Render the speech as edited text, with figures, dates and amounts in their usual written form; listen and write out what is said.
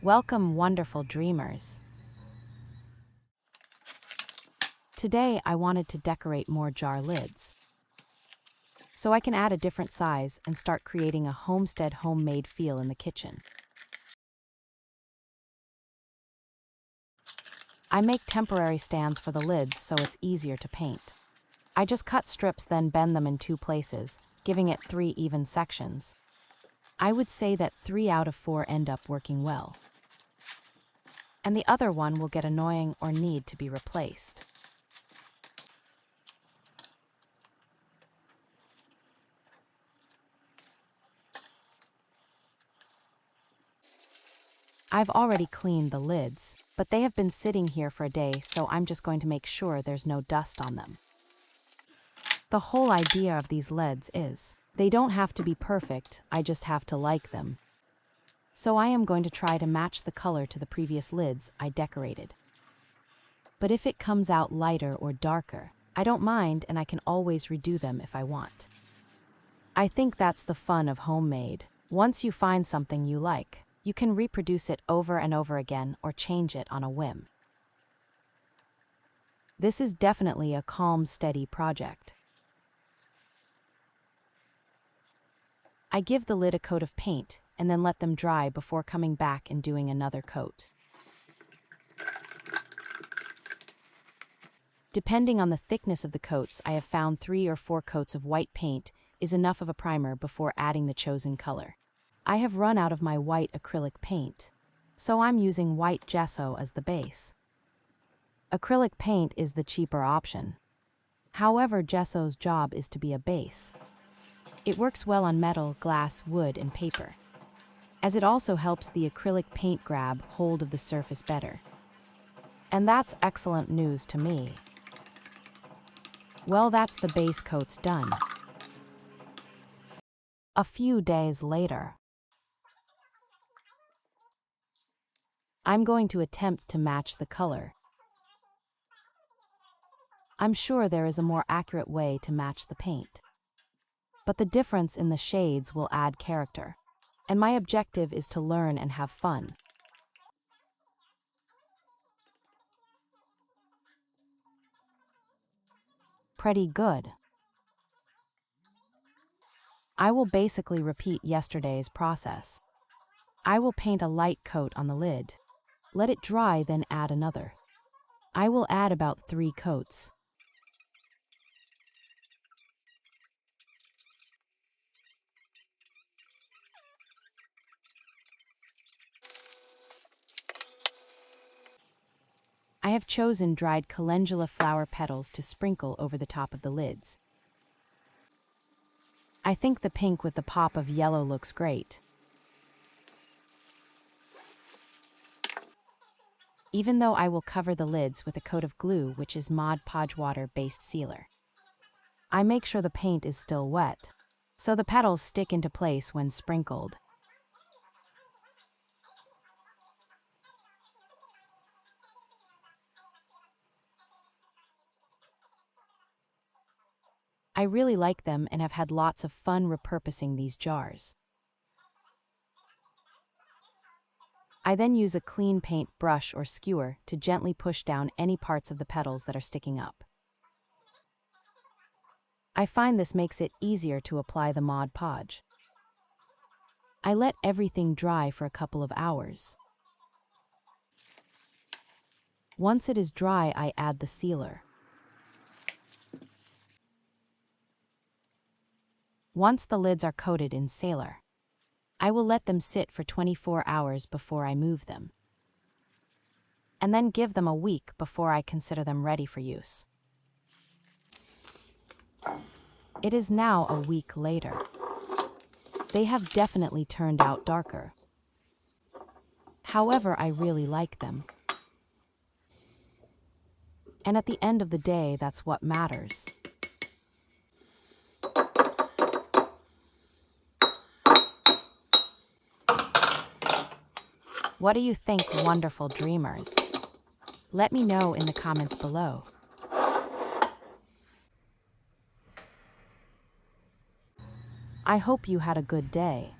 Welcome, wonderful dreamers. Today I wanted to decorate more jar lids, so I can add a different size and start creating a homestead homemade feel in the kitchen. I make temporary stands for the lids so it's easier to paint. I just cut strips, then bend them in 2 places, giving it 3 even sections. I would say that 3 out of 4 end up working well, and the other one will get annoying or need to be replaced. I've already cleaned the lids, but they have been sitting here for a day, so I'm just going to make sure there's no dust on them. The whole idea of these lids is, they don't have to be perfect, I just have to like them. So I am going to try to match the color to the previous lids I decorated. But if it comes out lighter or darker, I don't mind, and I can always redo them if I want. I think that's the fun of homemade. Once you find something you like, you can reproduce it over and over again or change it on a whim. This is definitely a calm, steady project. I give the lid a coat of paint and then let them dry before coming back and doing another coat. Depending on the thickness of the coats, I have found 3 or 4 coats of white paint is enough of a primer before adding the chosen color. I have run out of my white acrylic paint, so I'm using white gesso as the base. Acrylic paint is the cheaper option. However, gesso's job is to be a base. It works well on metal, glass, wood, and paper, as it also helps the acrylic paint grab hold of the surface better. And that's excellent news to me. Well, that's the base coats done. A few days later, I'm going to attempt to match the color. I'm sure there is a more accurate way to match the paint, but the difference in the shades will add character, and my objective is to learn and have fun. Pretty good. I will basically repeat yesterday's process. I will paint a light coat on the lid, let it dry, then add another. I will add about 3 coats. I have chosen dried calendula flower petals to sprinkle over the top of the lids. I think the pink with the pop of yellow looks great. Even though I will cover the lids with a coat of glue, which is Mod Podge water-based sealer. I make sure the paint is still wet, so the petals stick into place when sprinkled. I really like them and have had lots of fun repurposing these jars. I then use a clean paint brush or skewer to gently push down any parts of the petals that are sticking up. I find this makes it easier to apply the Mod Podge. I let everything dry for a couple of hours. Once it is dry, I add the sealer. Once the lids are coated in sealer, I will let them sit for 24 hours before I move them, and then give them a week before I consider them ready for use. It is now a week later. They have definitely turned out darker. However, I really like them. And at the end of the day, that's what matters. What do you think, wonderful dreamers? Let me know in the comments below. I hope you had a good day.